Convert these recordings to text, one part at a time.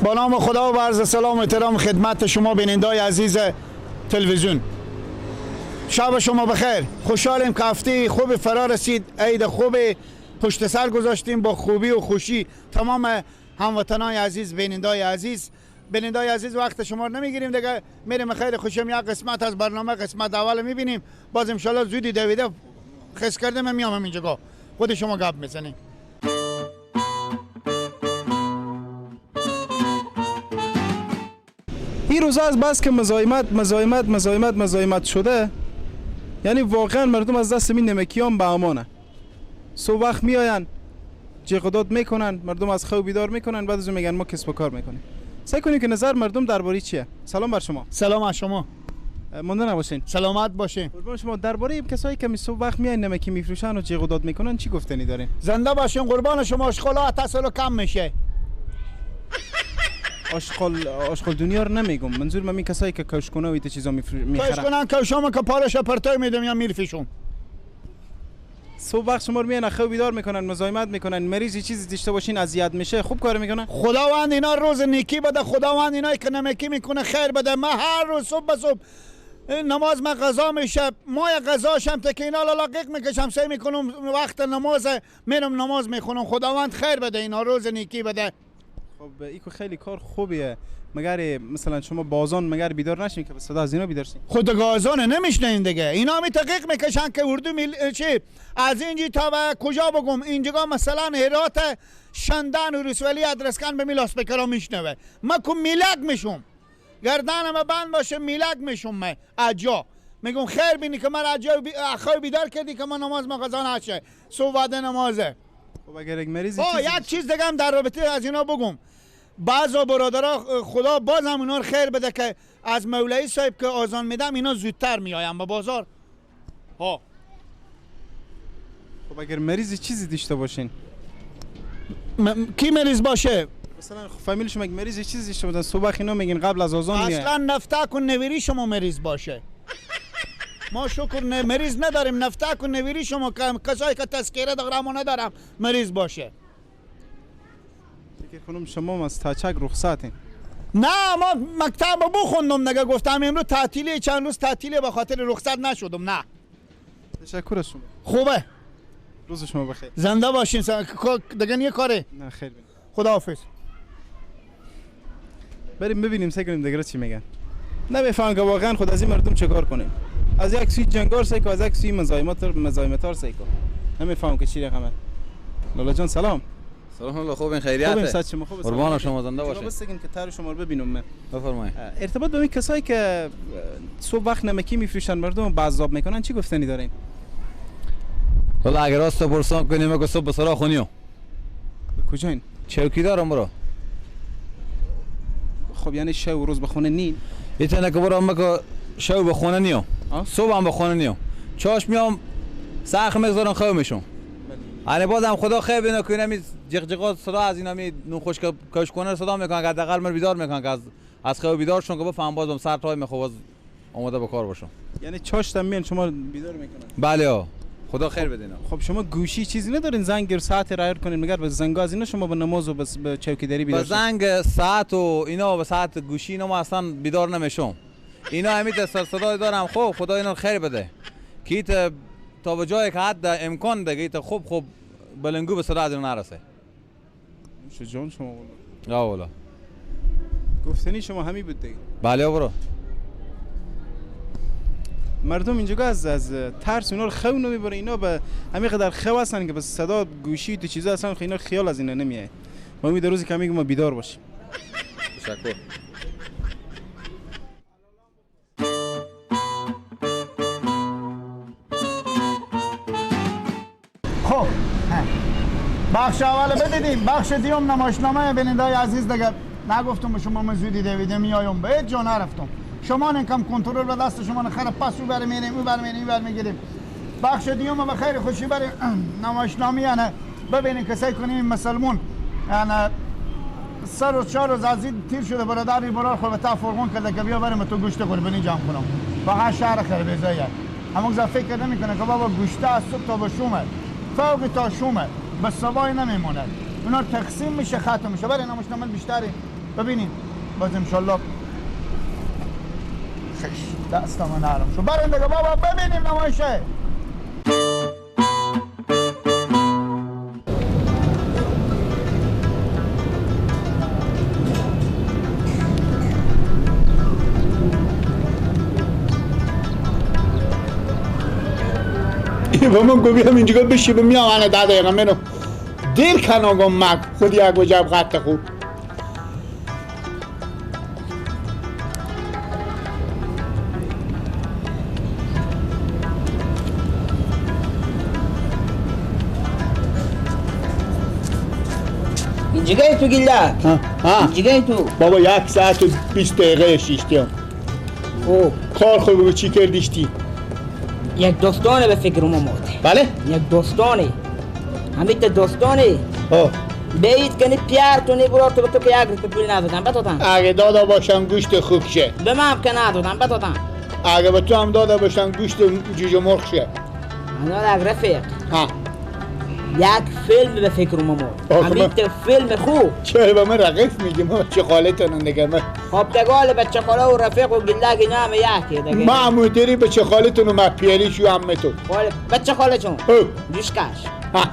با نام خدا و عرض سلام و احترام خدمت شما بینندای عزیز تلویزیون. شب شما بخیر. خوشحالیم که هفته خوب فرا رسید. عید خوب پشت سر گذاشتیم با خوبی و خوشی. تمام هموطنان عزیز، بینندای عزیز، وقت شما رو نمیگیریم دیگه. میریم خیر خوشم یک قسمت از برنامه، قسمت اول میبینیم. باز ان شاءالله زودی دویده خس کرده من میام اینجا خود شما گپ میزنیم. این روزا از بس که مزاحمت شده، یعنی واقعا مردم از دست این نمکیان به امانه. صبح وقت میاین جیغداد میکنن، مردم از خواب بیدار میکنن، بعد از اون میگن ما کسب و کار میکنیم. سعی کنیم که نظر مردم درباره چیه. سلام بر شما. سلام از شما. مونده نباشین. سلامت باشین. قربان شما. درباره کسایی که صبح وقت میاین نمکی میفروشن و جیغداد میکنن چی گفتنی دارین؟ زنده باشین. قربان شما. اشغال تسلو کم میشه. آشغال دنیا رو نمیگم، منظور من کسایی که کشکنه و ایت چیزا میخرن. کشکنن کشام که پارش پرتای میدم یا میرفیشون. صبح وقت شما رو میان خواب بیدار میکنن، مزاحمت میکنن، مریضی چیزی داشته باشین اذیت میشه، خوب کار میکنن. خداوند اینا روز نیکی بده، خداوند اینا که نمکی میکنه خیر بده. من هر روز صبح به صبح نماز من قضا میشه، ما یک قضاشم تا که اینا لاقق میکشم سعی میکنم وقت نماز میرم نماز میخونم. خداوند خیر بده، اینا روز نیکی بده. خب اینکه خیلی کار خوبیه. مگر مثلا شما بازان مگر بیدار نشین که به صدا از اینا بیدار شین؟ خود گازان نمیشنین دیگه. اینا می تحقیق میکشن که اردو چی از اینجی تا به کجا بگم اینجا مثلا هرات شندن و رسولی ادرسکن به میلاس بکرا میشنوه. من که میلک میشم، گردنم بند باشه میلک میشم. من اجا میگم خیر بینی که من اجا اخوی بیدار کردی که من نماز مقضا نشه. صبح وعده نمازه. خب اگر یک مریضی یک چیز دیگه هم در رابطه از اینا بگم. بعضا برادرها خدا باز هم اونا رو خیر بده که از مولوی صاحب که آذان میدم اینا زودتر میایم به بازار. ها خب اگر مریضی چیزی داشته باشین، کی مریض باشه؟ مثلا فامیل شما یک مریضی چیزی داشته باشن، صبح اینا میگین قبل از آذان میاد. اصلا نفتک و نویری شما مریض باشه. ما شکر مریض نداریم. نفتک و نویری شما کسایی که تذکره دارم ندارم مریض باشه. فکر کنم شما از تاچک رخصتین. نه ما مکتب بخوندم نگه گفتم امروز تعطیلی، چند روز تعطیلی به خاطر رخصت نشدم. نه تشکر از شما. خوبه. روز شما بخیر. زنده باشین. دیگه نیه کاره؟ نه خیر بین. خداحافظ. بریم ببینیم سعی کنیم دیگه چی میگن. نمیفهم که واقعا خود از این مردم چه کار کنیم. از یک سوی جنگار سعی کنه، از یک سوی مزاحمتار سعی کنه. نمیفهم که چی رقمه. لالا جان سلام. سلام الله. خوبین خیریته؟ خوبیم صد شما خوبه؟ قربان شما زنده باشین. بس بگین که تار شما رو ببینم من. بفرمایید. ارتباط با این کسایی که صبح وقت نمکی میفروشن مردم بعضاب میکنن چی گفتنی دارین؟ حالا اگر راست پرسان کنیم که صبح به سرا خونیو. به کجا این؟ چوکیدارم برو. خب یعنی شب و روز به خونه نین؟ ایتونه که برام که شب به خونه نیو. صبح هم به خونه نیو. چاش میام ساخ میذارم خواب میشم. یعنی بازم خدا خیر بینه که اینمی جغجغات صدا از اینمی نون خوش کش کنه صدا میکنن که حداقل من بیدار میکنن که از خواب بیدار شون که بفهم بازم سر تای میخوام اومده به کار باشم. یعنی چاش تام میان شما بیدار میکنن؟ بله خدا خیر بدینه. خب شما گوشی چیزی ندارین زنگ ساعت رعایت کنین؟ مگر به زنگ از اینا شما به نماز و به چوکیداری بیدار به زنگ ساعت و اینا به ساعت گوشی اینا ما اصلا بیدار نمیشم. اینا همین صدای دارم. خب خدا اینا خیر بده که تا به جایی که حد امکان دیگه خوب بلنگو به صدا از اینا نرسه. جان شما لا والا گفتنی شما همین بود دیگه. بله برو. مردم اینجا از ترس اونا رو خو نمیبره. اینا به همین قدر خو هستن که به صدا گوشی تو چیزا اصلا اینا خیال از اینا نمیاد. ما امید روزی که میگم ما بیدار باشیم. تشکر. خب بخش اول بدیدیم. بخش دیوم نمایشنامه بینندای عزیز دیگه نگفتم به شما مزودی دویده میایم به جا نرفتم. شما نکم کنترل به دست شما نخره پس او برمیریم او برمیگیریم. بخش دیوم به خیر خوشی برای نمایشنامه یعنی ببینید که سعی کنیم مسلمون یعنی سر و چهار روز از این تیر شده برادری برار خود به تا فرغون کرده که بیا بریم تو گوشت قربانی جمع کنم. فقط شهر خربیزایه. همون زن فکر نمیکنه که بابا گوشته از صبح تا به شومه فوق تا شومه به سوای نمیمونه. اونا تقسیم میشه ختم میشه. برای نمایشنامه بیشتری ببینیم باز انشالله خش دستم نرم شو بریم دیگه بابا ببینیم نمایشه. با من گویم اینجا بشی به میام آنه 10 دقیقه منو دیر کناگم مک خودی یک وجب غط خوب اینجا تو گیلا اینجا تو بابا 1 ساعت و 20 دقیقه شیشتیم او کار خوب بگو چی کردیشتی؟ یک دوستانه به فکر ما موده بله؟ یک دوستانه همیت دوستانه بیایید کنی پیار تو نبرا تو به تو که یک ریت پول ندادم بتوتم اگه دادا باشم گوشت خوک شه به من هم که ندادم بتوتم اگه به تو هم دادا باشم گوشت جوجه مرغ شه انا یک رفیق ها یک فیلم به فکر ما موده همیت فیلم خوب چرا به من رقیف میگی ما چه خالتون دیگه من خب تقال بچه خاله و رفیق و گلگی نام یکی دیگه ما موتری به چه خالتون و مپیری شو همه تو بچه خاله چون جوشکش ها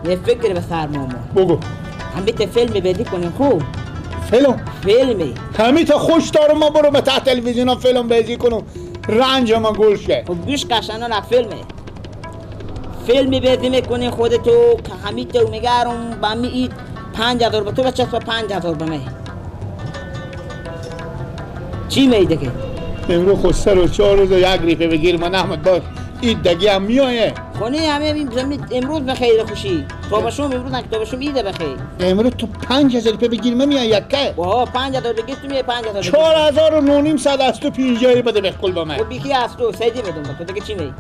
یه فکر به سر ماما بگو همیت فیلم بدی کنیم خوب فیلمی همیت خوش دارم ما برو به تحت تلویزیون ها فیلم بازی کنم رنج ما گل شه خب گوش کشنان یک فیلمی بازی میکنی خودتو که همیتو میگرم با می 5000 به تو بچه 5000 به من چی میده که؟ امرو خود 3 روز 4 روز یک ریپه بگیر من احمد باش اید دگی هم میایه خونی همه امروز بخیر خوشی تو باشم امروز نک تو باشم ایده بخیر امرو تو 5000 روپیه بگیر من میای یکه واه 5000 بگیر تو میای 5000 4900 از تو 50 بده بخل با من خب بیکی از تو سیدی بدم تو دیگه چی می؟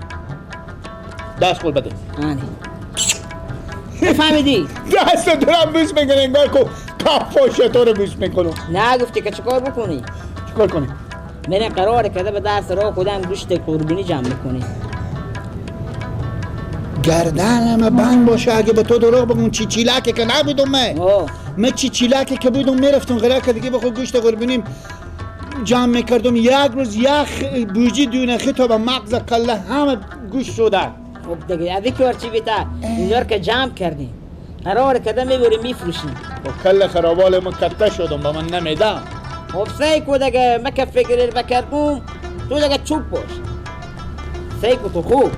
دست خول بده آنی فهمیدی؟ دست دارم بوس میکنه انگار که کافا شطور بوس میکنم نه گفتی که چکار بکنی؟ چکار کنی؟ من قراره کرده به درس راه خودم گوشت قربونی جمع میکنی گردنم بند باشه اگه به تو دروغ بگم چیچیلکه که نبودم من چیچیلکه که بودم میرفتم غیره که دیگه بخور گوشت قربونیم جمع میکردم یک روز یخ بوجی دونه خطا به مغز کله همه گوشت شدن خب دیگه از یک چی بیتا اینجا که جمع کردیم قرار کرده میبریم میفروشیم خب کله خرابال ما کته شدم با من نمیدم خب سعی کو دیگه مکه فکر بکردم تو دیگه چوب باش سعی کو تو خوب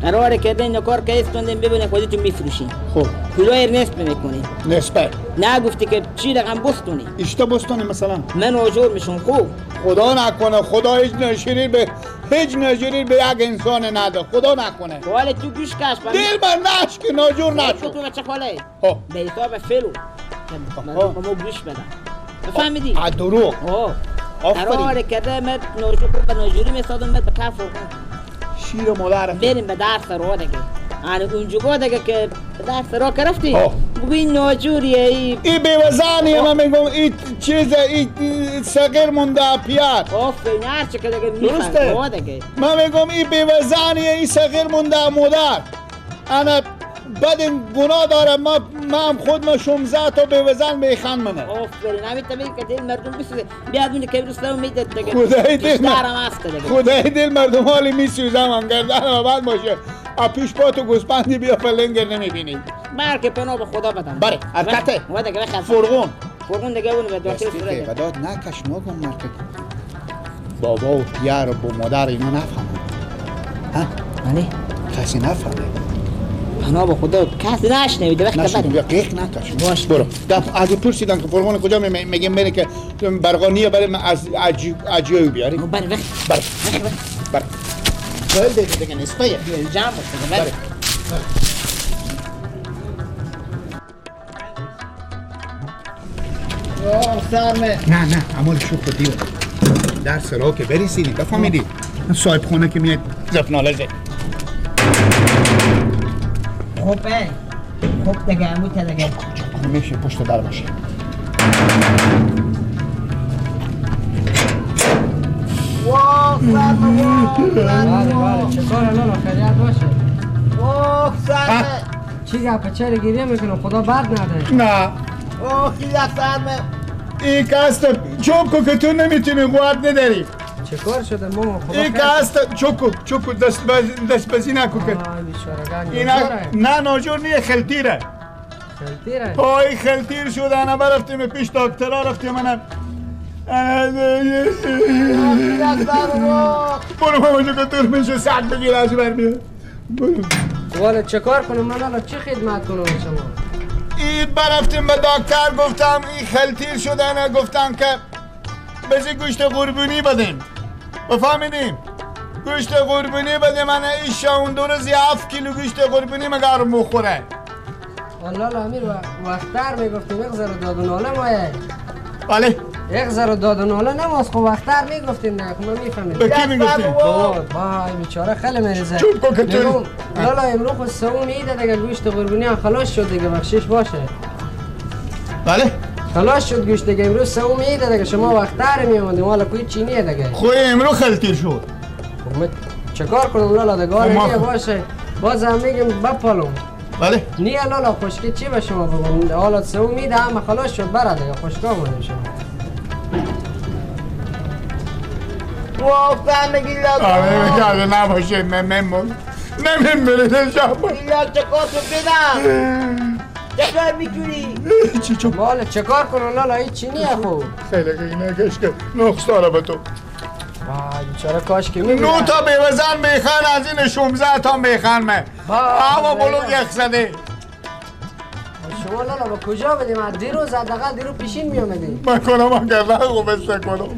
قرار کرده این کار که استوندیم ببینه خودتون میفروشیم خب کیلوی نصف میکنی نسبت نه گفتی که چی رقم بستونی اشتا بستونی مثلا من آجور میشم خوب خدا نکنه خدا هیچ نشری به یک انسان نده خدا نکنه خاله تو گوش کش دل من نشک ناجور نشو تو بچه خاله خب به حساب فلو من با ما گوش بدم بفهمیدی؟ دروغ قرار کرده من به ناجوری میسادم من به کف شیر مادر بریم به درس رو دیگه اونجا دیگه که به درس رو که رفتی بگو این ناجوریه ای بیوزانیه من میگم این چیزه این صغیر مونده پیار آفرین هرچه که دیگه میفهم دیگه من میگم این بیوزانیه این صغیر مونده مادر انا بد گناه دارم ما هم خود ما 16 تا بیوزن میخوان منه آفرین همین طبیعی که دل مردم بسوزه بیاد اونی که برسلو میده دیگه خدای دل مردم حالی میسوزم هم گردن بعد باشه پیش پا تو گوسپندی بیا فلنگر نمیبینی برکه پناه به خدا بدم بره حرکته فرغون دیگه اونو به داخل سرده بداد نکش نگم مرکت بابا و پیار و مادر اینا نفهمم ها؟ بله کسی نفهمه پناه به خدا کسی نشنویده وقت بدیم یا قیق نکش باش برو اگه پرسیدن که فرغون کجا میگم بره که برقانیه برای از عجیوی بیاری بره بره دیگه نسبه جمع باشه بره نه عمال شوخ دیو درس را که برسیدی بفهمیدی صاحب خونه که میاد زفناله زد خوب دیگه همون دیگه میشه پشت در باشه واه سرمه چطور الان خیلیت باشه واه سرمه چی گفت چرا گریه میکنم خدا بد نده نه اوه خیلی سرمه این کاست چوکو که تو نمیتونی قوت نداری چه کار شده ماما؟ خدا این کاست چوکو دست بازی نکو که بیچارگان اینا نه ناجور نیه خلطیره خلطیره پای خلطیر شده انا برفتیم پیش دکترها رفتیم انا برو ماما جو که تور میشه ساعت بگیر از بر بیا برو والا چه کار کنم من الان چه خدمت کنم شما؟ این برفتیم به دکتر گفتم این خلطیر شدن گفتم که بزی گوشت قربونی بدیم بفهمیدیم گوشت قربونی بدیم من این شاون دو روزی 7 کیلو گوشت قربونی مگر مخوره والا امیر وقتر میگفتیم یک ذره داد و ناله مایه بله یک ذره داد و ناله نماز خب وقتر میگفتیم نه خب من میفهمید به کی میگفتیم؟ وای بیچاره خیلی مریضه چوب کن که تو لالا امرو خود سوم میده دیگه گوشت قربونی هم خلاص شد دیگه بخشش باشه بله خلاص شد گوشت دیگه امروز سوم میده دیگه شما وقتر میومدیم والا کوی چینیه دیگه خوی امرو خلطیر شد خب من چکار کنم لالا دیگه حالا نیه باشه باز هم میگیم بپالم بله نیه لالا خشکی چی به شما بگم حالا سوم میده همه خلاص شد برا دیگه خشکا مونیم شما واقعا میگی لالا آره بگرده نباشه نمیم بریده شب ایلا چکار تو بدم چکار میتونی چی چوب والا چکار کنم لالا این چی نیه خوب خیلی که اینه کشکه نقص داره به تو وای بیچاره کاش که میبینم 9 تا بیوزن بیخان از این 16 تا بیخان مه هوا بلوگ یک زده شما لالا با کجا بدیم از دیروز حداقل دیرو پیشین میومدیم من کنم اگر نه خوب کنم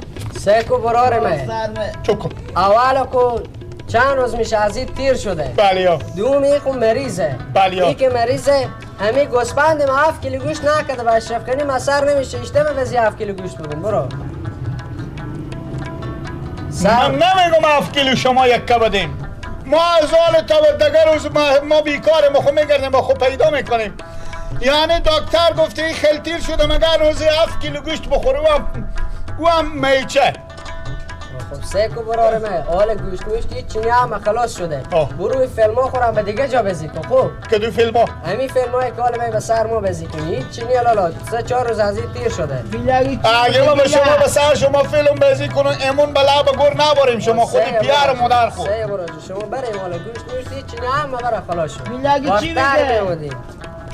سیکو براره مه چوکو اولا کو چند روز میشه از این تیر شده بله دومی خو مریضه بله. ای که مریضه همین گوسپند ما 7 کیلو گوشت نکده و اشرف کنیم اثر نمیشه اشته بزی 7 کیلو گوشت بگم برو من نمیگم 7 کیلو شما یک بدیم ما از حال تا دگر روز ما بیکاریم خود میگردیم ما خود پیدا میکنیم یعنی دکتر گفته این خلطیر شده مگر روزی 7 کیلو گوشت بخوره و هم میچه خب سیکو براره مه حال گوشت هیچ چینی هم خلاص شده برو این فیلم ها خورم به دیگه جا بزی کن خوب کدو فیلم ها همین فیلم های که حال می به سر ما بزی کنی هیچ چینی لالا 3-4 روز از این تیر شده اگه ما به شما به سر شما فیلم بازی کنون امون بلا به گر نباریم شما خودی پیار مادر خود سه برو شما بریم حالا گوشت هیچ چینی هم برا خلاص شد میلگی چی بگه؟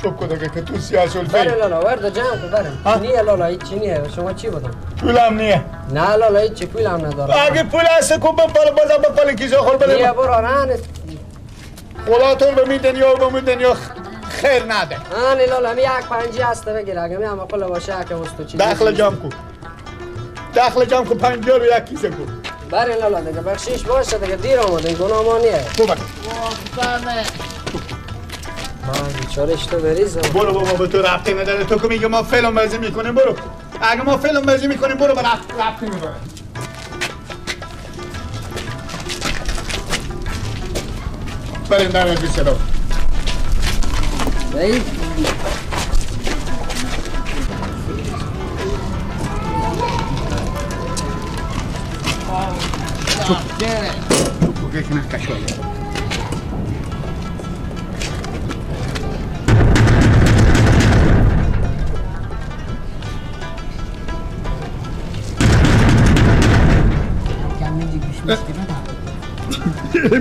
چوب کده که تو سیاسل بره فیلم لالا ورد جمع کن بریم نیه لالا هیچ چی نیه شما چی بدم؟ پولم نیه نه لالا هیچ چی پولم نداره اگه پول هست کن بپال بازم بپال کیزا خور نیه بده برو رهن خداتون به می دنیا و به می دنیا خیر نده آنی لالا می یک پنجی هسته بگیر اگه می همه قل باشه که وستو چی دخل جام کن دخل جام کن 50 رو یک کیسه کن بره لالا دیگه بخشیش باشه دیگه دیر آمده گناه ما نیه خوبه بیچارش تو بریزم برو بابا به تو ربطی نداره تو که میگه ما فیلم بازی میکنیم برو اگه ما فیلم بازی میکنیم برو به ربطی نداره بریم در از بیسه رو بایی بگه که نه کشوی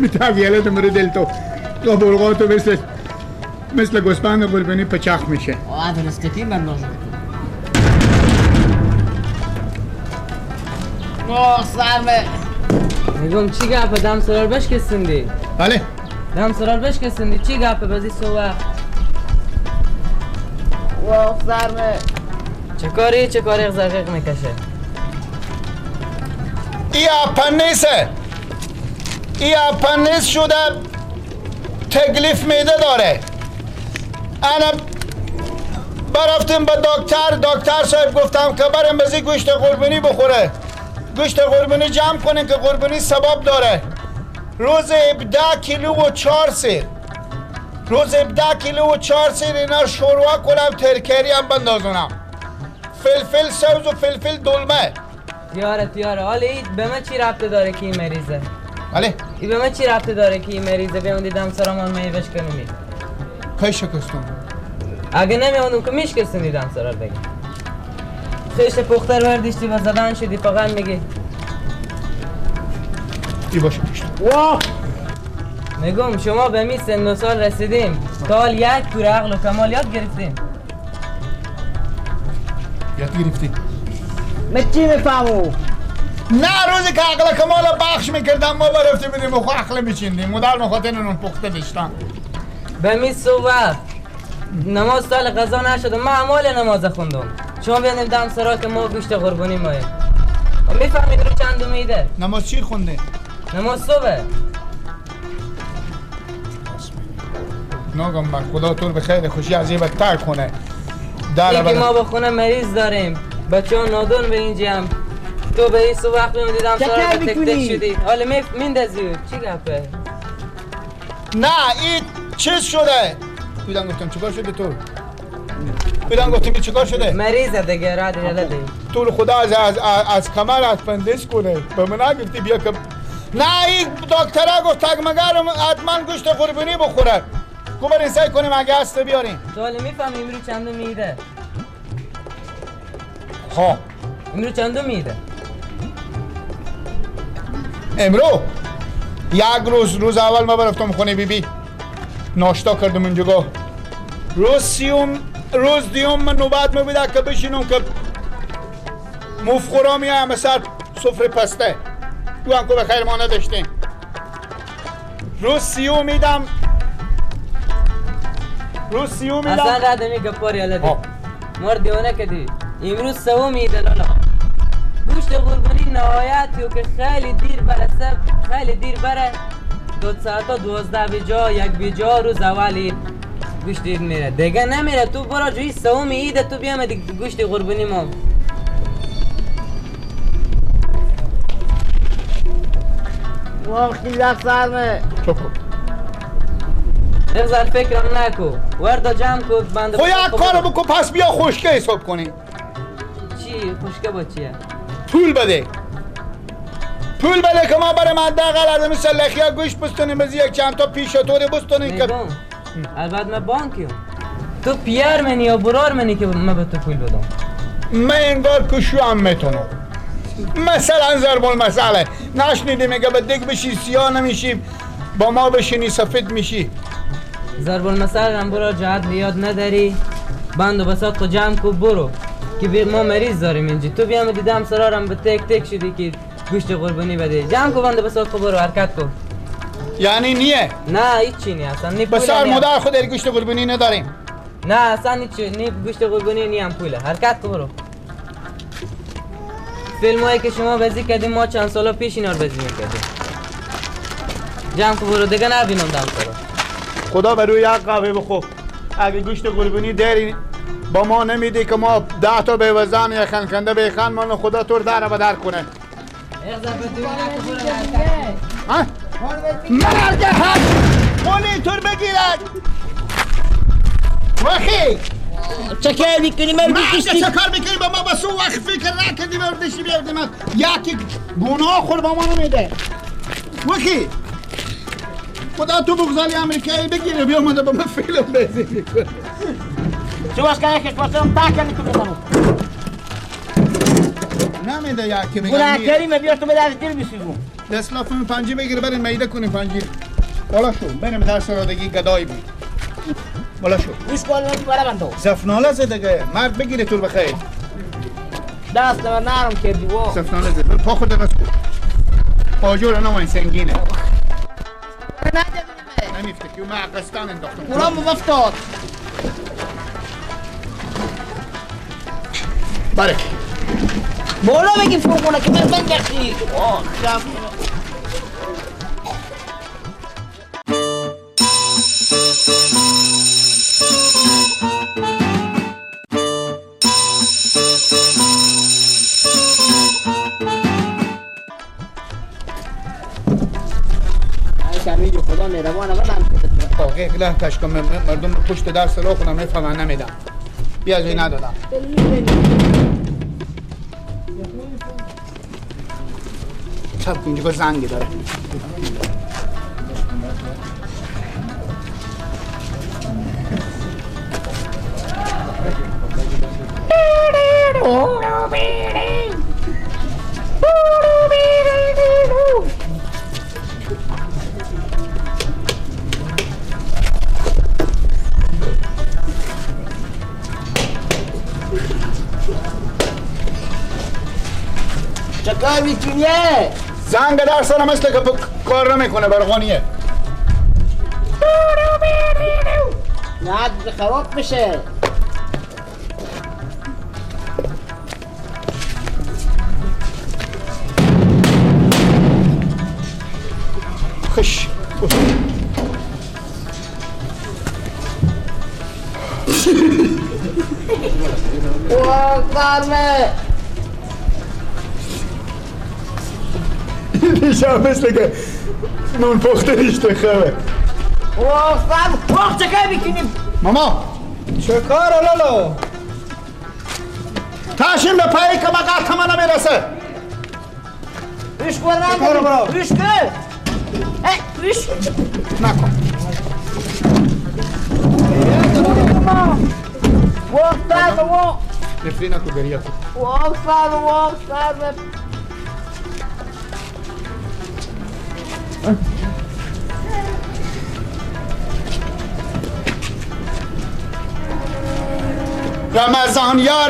میتویله تو مورد دل تو برغاتو مثل گوسپند قربانی پچخ میشه درستی بندازم سرمه میگم چی گپه دم سرال بشکستندی بله دم سرال بشکستندی چی گپه بازی صبح سرمه چه کاری زرقیق میکشه ای اپندیسه ای اپندیس شده تکلیف میده داره انا برفتیم به دکتر صاحب گفتم که بریم بزی گوشت قربانی بخوره گوشت قربانی جمع کنین که قربانی سبب داره روز 17 کیلو و 4 سیر روز 17 کیلو و 4 سیر اینا شوروا کنم ترکری هم بندازونم فلفل سبز و فلفل دلمه تیاره حالا این به من چی ربطه داره که این مریضه بله این به من چی ربطه داره که این مریضه بیان دم سرامان میوش کنمی کی شکستون اگه نمیاندم که میشکستن دیدم سرال بگی خیش پختر وردیشتی و زدن شدی فقط میگی ای باشه پیشت میگم شما به می سن و سال رسیدیم تا یک تور عقل و کمال یاد گرفتیم یاد گرفتی من چی میفهمو؟ نه روزی که عقل کمال بخش میکردم ما برفتی بدیم و خو عقل میچیندیم مدار مخاطر نون پخته داشتن به می صبح نماز سال قضا نشد و من اعمال نماز خوندم شما بیانیم دم سرا که ما گوشت قربانی ماییم و میفهمید رو چند میده نماز چی خونده؟ نماز صبح ناگم من خدا تو به خیر خوشی عذیبت تر کنه اینکه ما به خونه مریض داریم بچه ها نادون به این جمع تو به این صبح وقت میدیدم سرا به تک تک شدی حالا میندازی چی گفه؟ نه این چیز شده بیدن گفتم چیکار شده تو؟ بیدن گفتم که چیکار شده؟ مریضه دیگه را دیگه دی تو خدا از کمر اپندیس کنه به من نگفتی بیا که نه این دکتره گفت تگمگرم حتما گوشت قربانی بخوره کو برین سعی کنیم اگه هسته بیاریم تو حالا میفهمی امرو چندو میده؟ ها امرو چندو میده؟ امرو یک روز اول ما برفتم خونه بیبی ناشتا کردم اینجا روز دیوم من نوبت میبوده که بشینم که مفخورا میام سر سفره پسته تو هم که بخیر ما نداشتیم روز سیوم میدم اصلا ردمی گپاری حالا دی مار دیوانه کدی امروز سوم میده لالا گوشت قربانی نهایتیو که خیلی دیر برسه خیلی دیر بره 2 ساعتا 12 بجا یک بجا روز اولی گوشت عید میره دیگه نمیره تو برا جوی سوم عیده تو بیام دیگه گوشت قربانی ما وقتی دست سرمه چکو اغزر فکرم نکو وردا جمع کو بنده خو یک کارو بکن پس بیا خوشکه حساب کنی چی خوشکه با چیه؟ پول بده که ما برای من دقل از مثل لخیا گوشت بستونیم بزی یک چند تا پیشتوری بستونیم که نگم البته من بانکیم تو پیار منی یا برار منی که من به تو پول بدم من انگار کشو هم میتونم مثلا ضرب المثله نشنیدی میگه به دیگ بشی سیاه نمیشی با ما بشینی سفید میشی ضرب المثل هم برار جهت لیاد نداری بند و بساط خود جمع کو برو که ما مریض داریم اینجا تو بیام دیدم سرارم به تک تک شدی که گوشت قربانی بده جمع کو بند و بساط خود برو حرکت کن یعنی نیه نه هیچی نی اصلا نی پول بسر مادر خود گوشت قربانی نداریم نه اصلا هیچی نی گوشت قربانی نی هم پوله حرکت کن برو فیلم هایی که شما بازی کردیم ما چند سالا پیش اینا رو بازی میکردیم جمع کن برو دیگه نبینم دم سرا خدا به روی یک قهوه بخو اگه گوشت قربانی داری با ما نمیدی که ما 10 تا به وزن یا خنکنده بیخن من خدا تو در بدر کنه مرد هست پولی تور بگیرد وخی چه کار میکنی من بکشتی؟ چه کار میکنی با ما بسو وقت فکر نکردی بردشی بیردی من یکی گناه خود با ما نمیده وخی خدا تو بگذاری امریکایی بگیره بیا مده با من فیلم بازی میکنه چه باش که یکی کلاسم تاکنی تو بزنم نمیده یکی بگم گناه کریم بیار تو به درد دل بسیزم دستلافم پنجی بگیر برین میده کنیم پنجی بالا شو بریم در سرادگی گدایی بی بالا شو گوش کن نوشی برا بندو زفناله زدگه مرد بگیره طول بخیر دست من نرم کردی و زفناله زده پا خود دست کن آجور نماین سنگینه نمیفته که من عقستان انداختم قرآن مفتاد برکی بالا بگی فوقونه که من بنگختی شب خدا مهربانه آقای خیلی کشکم مردم پشت در سلو خودم میفهمن نمیدم بیا جایی ندادم سب اینجا زنگی داره کار میکنیه؟ زنگ در سر مثل که کار نمیکنه برغانیه. نه خراب بشه. خش واه فرمه میشه مثل که نون پخته ریشته خواه. واه فرمه واه چکه میکنیم؟ ماما چه کار لالو؟ تاشیم به پایی که مقا تمام نمیرسه. ریش کن نداری ریش کن ریش نکن. واه فرمه واه نفری نکن گریه کن. واه فرمه رمضان یا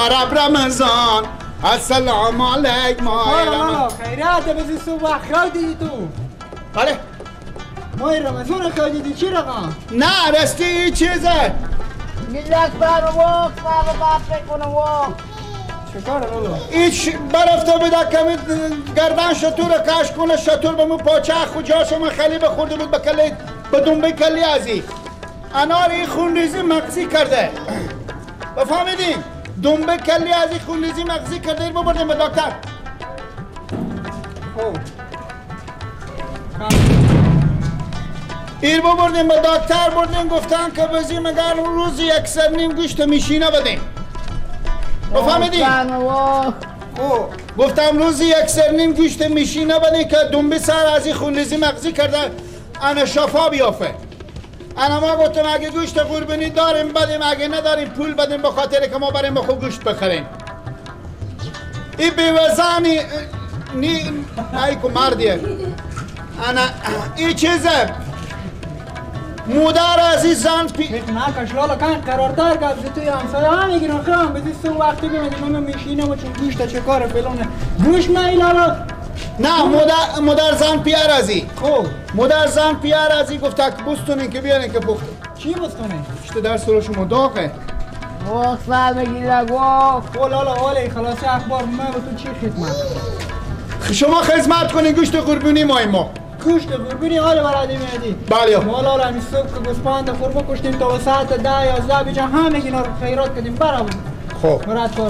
رب رمضان السلام علیک ماه رمضان. خیرات بزی صبح خیال دیدی تو؟ بله ماه رمضان خیال دیدی چی رقم؟ نه راستی چیزه. ملت فرمه واه فرمه بافه کنه واه چه کار لالو؟ ایچ برفته بده کمی گردن شطور کش کنه شطور به مو پاچه خوجا شما خیلی بخورده بود به کلی به دنبه کلی ازی انار خونریزی مغزی کرده. بفهمیدین؟ دنبه کلی ازی خونریزی مغزی کرده. این ببردیم به دکتر. این ببردیم به دکتر بردیم گفتن که بزیم اگر روزی یک سر نیم گوشت میشینه بدیم. بفهمیدین؟ گفتم روزی یک سر نیم گوشت میشینه بدیم که دنبه سر ازی خونریزی مغزی کرده انا شفا بیافه. انا ما گفتم اگه گوشت قربانی داریم بدیم اگه نداریم پول بدیم به خاطر که ما بریم به خود گوشت بخریم. این بیوزانی ایکو مردیه انا این چیزه مادر عزیز زن نکش لالا کن قراردار گفت توی همسایه ها میگیرن خیام بزی سو وقتی بیمدیم من میشینم و چون گوشت چه کار فلانه گوش نه لالا. نه مادر زن پیار ازی. خب مادر زن پیار ازی گفت که بستونین که بیارین که پخته. چی بستونه؟ اشته در سر شما داغه. واه فرمه گیره واه خب لالا اولی خلاصی اخبار من به تو چی خدمت؟ شما خدمت کنین گوشت قربانی ما گوشت قربانی حال برادی میدی. بله ما لالا همی صبح که گوسپند خورما کشتیم تا ساعت 10-11 بیجا همه اینا رو خیرات کردیم برامون. خب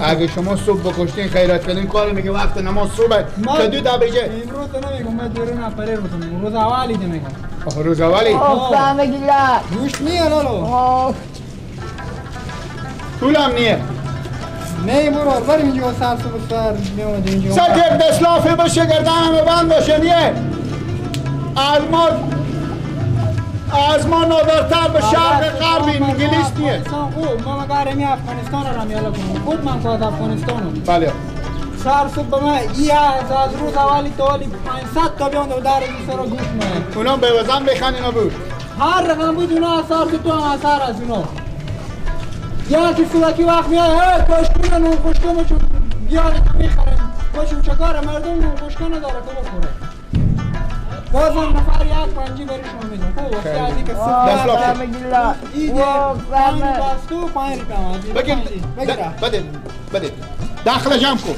اگه شما صبح بکشتین خیرات کردین کار میگه وقت نماز صبح که دو تا بجه امروز نمیگم من دیرون پره رو میگم روز اولی میگم. روز اولی واه فرمه گیره گوشت نیه لالا. واه طولم نیه. نه برو بریم اینجا سر صبح سر میومد اینجا. سر یک دسلافی باشه گردنم بند باشه نیه. از ما نادرتر به شرق غرب انگلیس نیه. خوب ما مگر می افغانستان رو میالا کنم خود من خواهد افغانستانو. بله سر صبح به من از روز اولی تا حالی 500 تا بیان و در این سر گوش من اونا به وزن بخن اینا بود. هر رقم بود اونا اثر تو هم اثر از اونا. یا که سوکی وقت میاد کشکونه نون کشکونه چون بیاره که میخرم کشم چکاره مردم نون کشکونه نداره که بخوره. بازم نفر یک پنجی بری شما میدم. خب وقتی ازی که واه فرمه گیره واه فرمه باستو 5 روپیه بگید داخل جمع کن.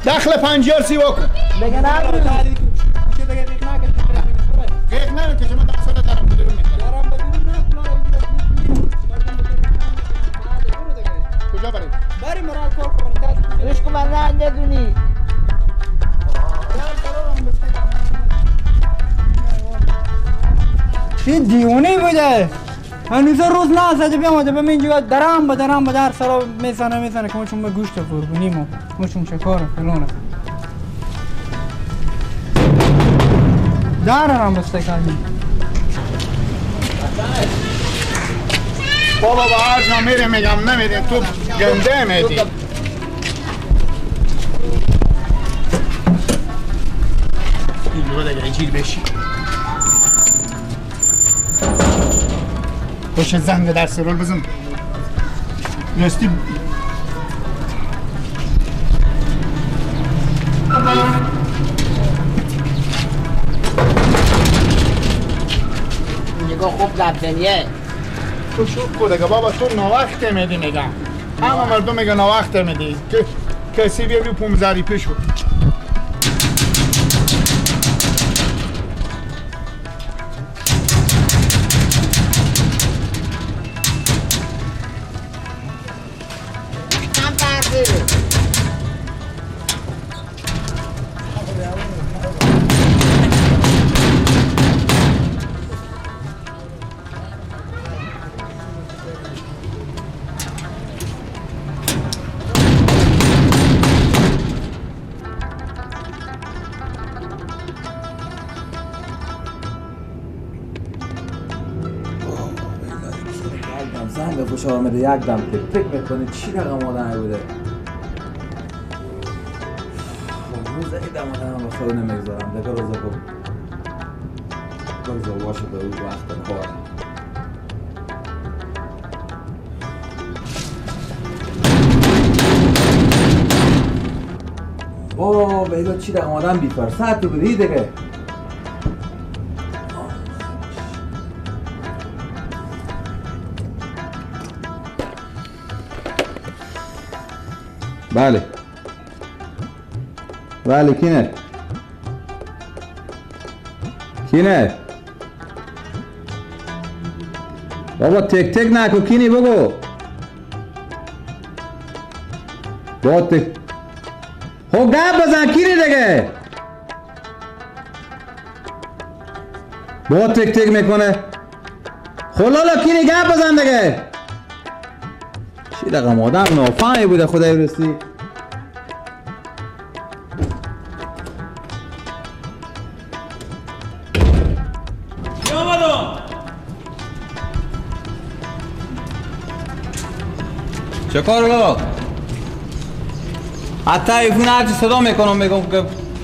داخل 50 سی وکن. بگه نبود که دیگه دیگه نکن غیق نرم که شما داخل دارم بدون میکنم. دارم بدون کجا بریم؟ بریم مراد کار کنیم. ریش کن من نه ندونی این دیونی بوده. هنوز روز نازده بیامده به من جواد درام به در سرا میزنه که ما چون به گوشت قربونیم ما چون چه کار فلانه دارم بستکانی بابا با هر جا میره میگم نمیدین تو گنده میدی. این رو دیگه جیر بشی باشه زنگ در سرول بزن راستی خدا خوب در دنیا. تو شوک کو دیگه بابا، تو ناوقت میدی میگم. همه مردم میگه ناوقت میدی که کسی بیا 15 پیش بود. زنگ گوش آمده یک دم تک تک میکنه چی رقم آدمی بوده. روزه ای دم آدم به خود نمیگذارم دیگه روزه کن بگذار واشه به او وقت کار. اوه بیگا چی رقم آدم بیفرسد تو بودی دیگه. بله بله کینه بابا تک تک نکو کینی بگو با تک خب گپ بزن کینی دیگه با تک تک میکنه خلالا کینی گپ بزن دیگه. چی رقم آدم نافهمی بوده خدای رستی. چه کار بابا؟ حتی ایفون هرچی صدا میکنم میگم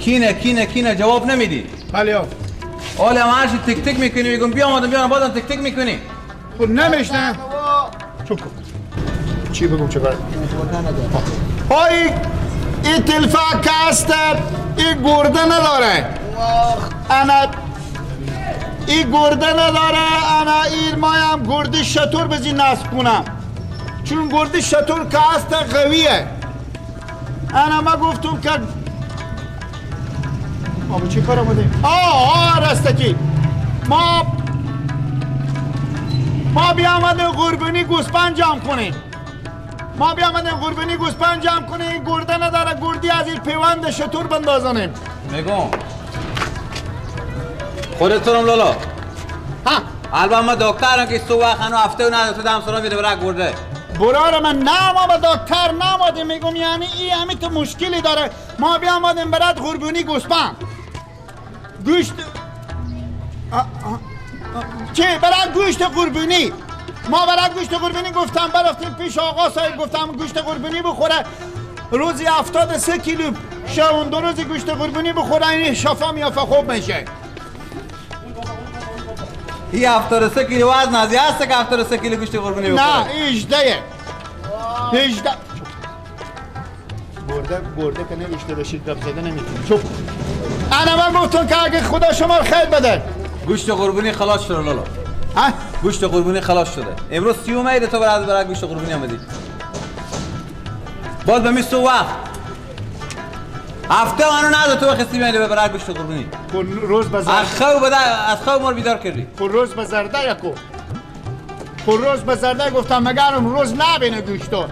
که کینه جواب نمیدی. بله حالا هم هرچی تک تک میکنی میگم بیا آمدم بازم تک تک میکنی. خود نمیشنه چوب کن چی بگم چه باید های این تلفه که هست این گرده نداره انا این گرده نداره انا این مایم گرده شطور بزی نصب کنم چون گرده شطور که هست قویه انا ما گفتم که ما به چی کار آمدیم؟ رستکی ما بیامدیم قربانی گوسپند جمع کنیم گرده نداره گردی از این پیوند شطور بندازنیم میگم خودتونم لالا ها البته ما دکترم که تو وقت هنو هفته و نده تو دم سرا میده برای گرده برار من نه ما به دکتر نمادیم میگم یعنی این همین تو مشکلی داره ما بیامدیم برات قربانی گوسپند گوشت چه برای گوشت قربانی ما برای گوشت قربانی گفتم برفتیم پیش آقا صاحب گفتم گوشت قربانی بخوره روزی 73 کیلو شون دو روزی گوشت قربانی بخوره این شفا میافه خوب میشه این 73 کیلو وزن ازی هسته که 73 کیلو گوشت قربانی بخوره نه 18 برده که نوشته بشید گپ زده نمیتونی چوب انا من گفتم که اگه خدا شما رو خیر بده گوشت قربانی خلاص شده لالا گوشت قربانی خلاص شده امروز 30 می تو برای گوشت قربانی آمدی باز به میستو وقت هفته آنو نده تو بخستی میده برای گوشت قربانی روز بزرده از خواب مار بیدار کردی روز بزرده یکو روز بزرده گفتم مگرم روز نبینه گوشتار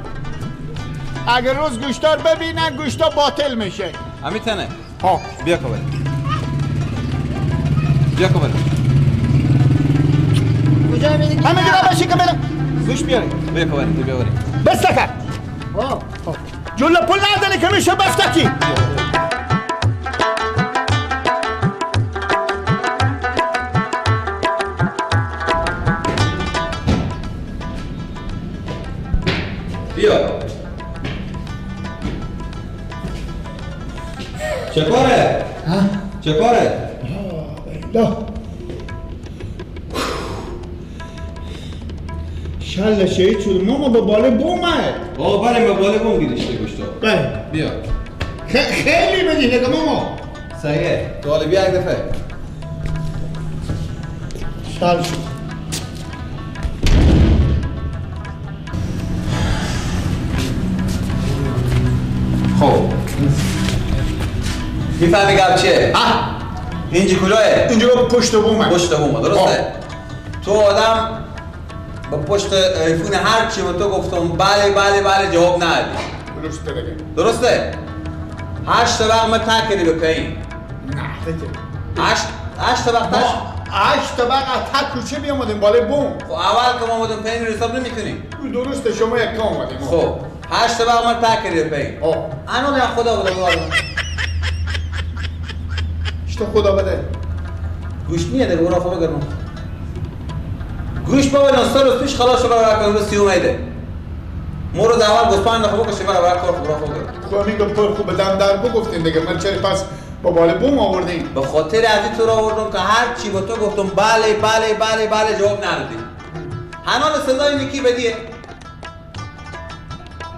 اگر روز گوشتار ببینن گوشتا باطل میشه امیتنه ها بیا کبر کجا میدی؟ همه دیگه باشی که برم گوش بیاری بیا کبر بستکر جلو پل ندنی که میشه بستکی بیا چه کاره؟ چه کاره؟ لا شل شهید شد ماما به باله بومه بله به باله بوم گیرشته گوشتا بله بیا خیلی بدی نگه ماما صحیحه تو حالا بیا یک دفعه شل شد میفهمی گپ چیه؟ این جیکولوه اینجا پشت بومه. پشت بومه درسته؟ تو آدم با پشت ایفون هر چی به تو گفتم بله بله بله جواب ندادی. درسته دیگه. درسته؟ 8 طبق ما تکری به پایین. نه دیگه. 8 طبق تاش 8 طبق از تک کوچه بیامدیم بالای بوم. خب اول که ما اومدیم پایین رو حساب نمی‌کنی. درسته شما یک کام اومدیم. خب 8 طبق ما تکری به پایین. انا نه خدا بده تو خدا بده. گوش میاد دیگه برو افا بگرم. گوش بابا نصر روز پیش خلاص شو برای کنم 30 اومده. مورو اول گوسپند خوب کشی برای کار خوب راه بگیر. خب میگم پر خوب دم در بگفتین دیگه من چرا پس با بال بوم آوردین؟ به خاطر از تو را آوردم که هر چی با تو گفتم بله بله بله بله جواب ندادی. هنان صدای نکی بدیه.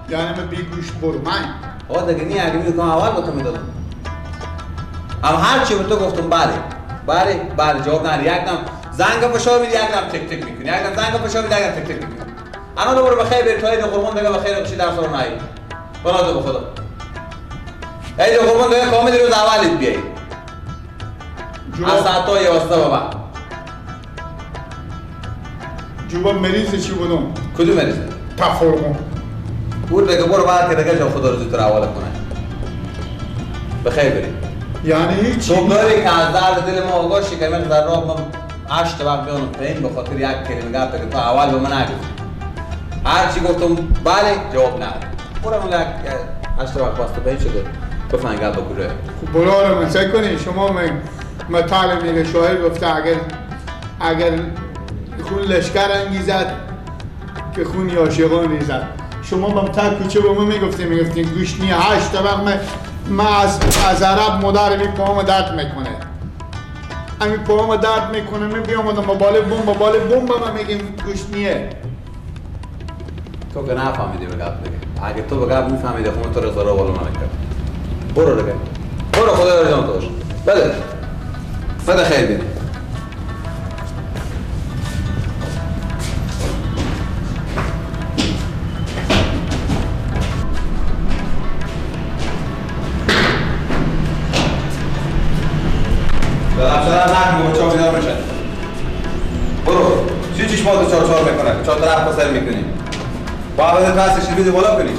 یعنی من بی گوش برو من. آقا دیگه نه اگه میگم اول با تو میدادم. اما هر چی به تو گفتم بله بله بله جواب نداری. یکدم زنگ فشار میدی یکدم تک تک میکنی یکدم زنگ فشار میدی یکدم تک تک میکنی. انا دوباره بخیر بری تو اید قربان دیگه بخیر بشی درس رو نهی. بنا تو به خدا. اید قربان دیگه کامل روز اولید بیای. از ساعت 11 به بعد. جواب مریض چی بودم؟ کدوم مریض؟ تفرقم. بود دیگه برو بعد که دیگه خدا رو زودتر حواله کنه. بخیر بری. یعنی هیچ تو بری که از درد دل ما آگاه شی که من در راه من 8 طبق بیانم پایین به خاطر یک کلمه گفت که تو اول به من نگفتی. هر چی گفتم بله جواب نداد. برو من 8 طبق پاست پایین شده. بفهمی گفت بکره. خب برو من چه کنی شما من طالب میگه شاعر گفته اگر خون لشکر انگیزد که خون عاشقان ریزد. شما بهم تا کوچه به ما میگفتین گوش نی 8 طبق من از عرب مادر می پاهم درد میکنه. امی پاهم درد میکنه می بیامدم با بال بوم به من میگیم گوش نیه. تو که نفهمیدی به گفت دیگه. اگه تو به گفت میفهمیدی خون تو رو زارا بالا نمیکرد. برو دیگه. برو خدا رو جان توش. بده خیر بینی. افسران نکنم با چا بیدار میشن. برو چی چشماتو چار میکنه چهار طرف پسر میکنی با عوض قصدش بیده بالا کنی.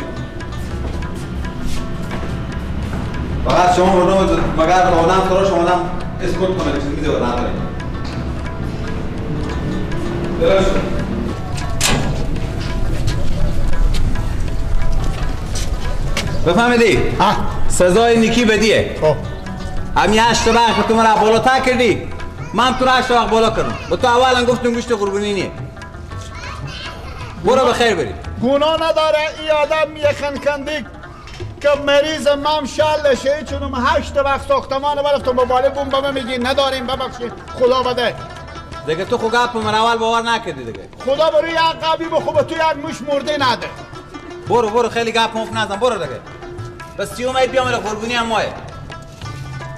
فقط شما برنامه مگر آدم سرا شما آدم اسکوت کنه چیز میده بالا نداری درست بفهمیدی؟ سزای نیکی بدیه. همی 8 طبق که تو مرا بالاتر کردی من تو را 8 طبق بالا کردم. با تو اولا گفتم گوشت قربونی نیه. برو بخیر بری. گناه نداره ای آدم یکن کندی که مریض مم شل شه چونم 8 طبق ساختمان برفتم با بالا بوم به من میگی نداریم ببخشید خدا بده. دیگه تو خو گپ من اول باور نکردی دیگه. خدا برو یک قبی به خوب تو یک موش مرده نده. برو خیلی گپ مف نزن برو دیگه. بس 30 اومد بیام قربونی هم ماه.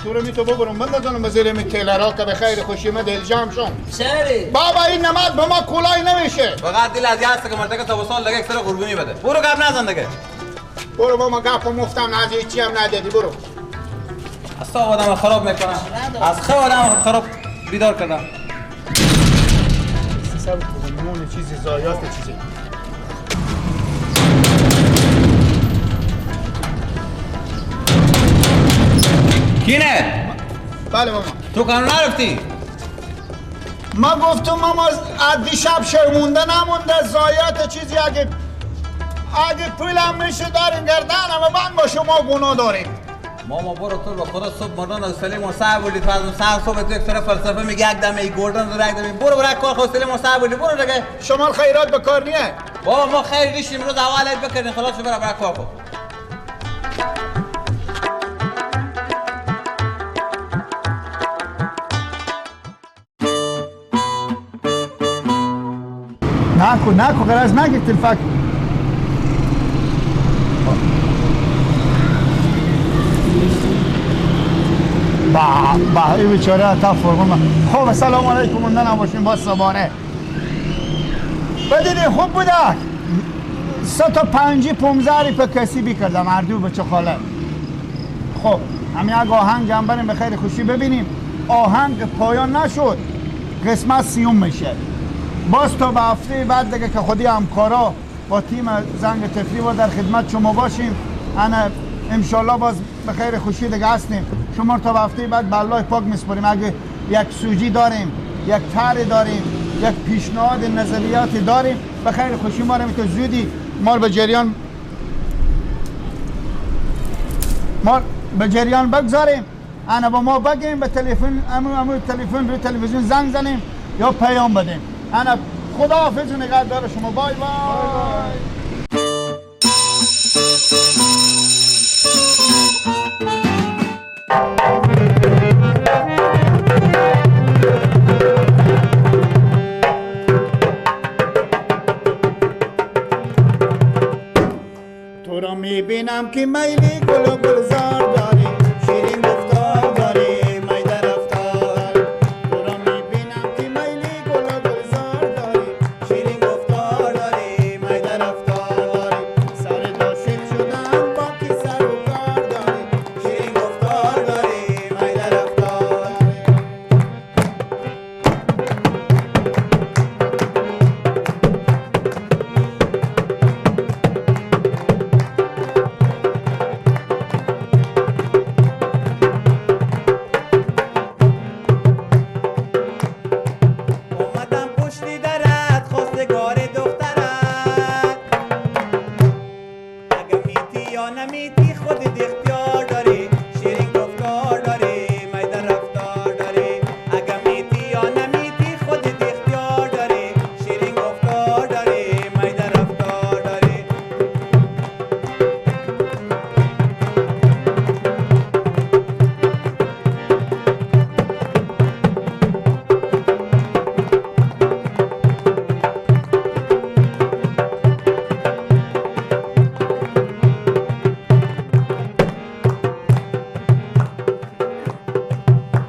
تو رو می تو ببرم من ندانم بزیر می تیلرها که به خیر خوشی من دلجام شم. شری بابا این نماز به ما کلای نمیشه. فقط دل از یاست که مرتکه تا سال دیگه اکثر قربونی بده. برو گپ نزن دیگه. برو با ما گپ مفتم نزی چی هم ندیدی برو. اصلا آدم خراب میکنه. از خو آدم خراب بیدار کردم. سب نمونه چیزی زایات چیزی. کینه؟ بله ماما. تو کانون نرفتی؟ ما گفتم ماما از دیشب شرمونده نمونده زایات چیزی اگه پولم میشه دارین گردن اما من با شما گناه داریم. ماما برو تو به خدا صبح مردان از سلیم و سر بودی تو از اون سر صبح تو یک طرف فلسفه میگه یک دمه ای گردن رو یک دمه برو برای کار خود سلیم و سر بودی برو دیگه. شما خیرات به کار نیه. بابا ما خیر ریشیم روز اولت بکردین خلاص برو برای کار خود. ناكو غراز ما قلت الفاك با ای بیچاره تا فرمان. خب سلام علیکم من نباشیم با صبانه بدیدی خوب بوده 3 تا 5 15 ری په کسی بی کردم اردو بچه خاله. خب همین یک آهنگ هم بریم به خیر خوشی ببینیم. آهنگ پایان نشد، قسمت 30 میشه. باز تا به هفته بعد دیگه که خودی همکارا با تیم زنگ تفریح و در خدمت شما باشیم. انا انشالله باز به خیر خوشی دیگه هستیم. شما تا به هفته بعد به الله پاک میسپاریم. اگه یک سوژی داریم، یک طرح داریم، یک پیشنهاد نظریاتی داریم، به خیر خوشی ما رو میتونید زودی ما به جریان بگذاریم. انا با ما بگیم، به تلفن امو تلفن روی تلویزیون زنگ زنیم یا پیام بدیم. انا خداحافظ و نگهدار شما. بای بای. تو را میبینم که میلی گل و گلزار داری، شیرین گفتار داری، می در رفتار. تو را میبینم که میلی گل و گلزار داری، شیرین گفتار داری، می در رفتار. سر داشت شدم با کی سر و کار داری، شیرین گفتار داری، می در رفتار. اومدم پشتی درت خواستگار دخترت، اگه میتی یا نمیتی خودت اختیار داری، شیرین گفتار داری، می در رفتار داری. اگه میتی یا نمیتی خودت اختیار داری، شیرین گفتار داری، می در رفتار داری.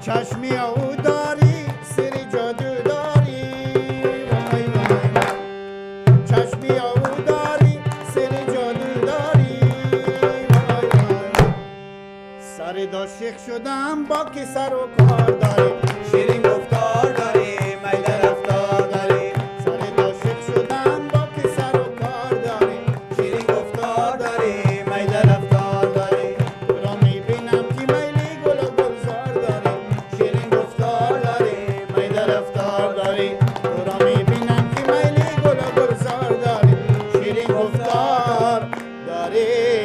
چشمی او داری، سری جادو داری، وای وای وای. چشمی او داری، سری جادو داری، وای وای وای. سر داشق شدم با کی سر و کار داری، شیرین گفتار داری، می در رفتار داری. سر داشق شدم با کی سر و کار داری، شیرین گفتار داری، می در رفتار داری. تو را میبینم که میلی گل و گلزار داری، شیرین گفتار داری، می در رفتار داری. تو را میبینم که میلی گل و گلزار داری، شیرین گفتار داری.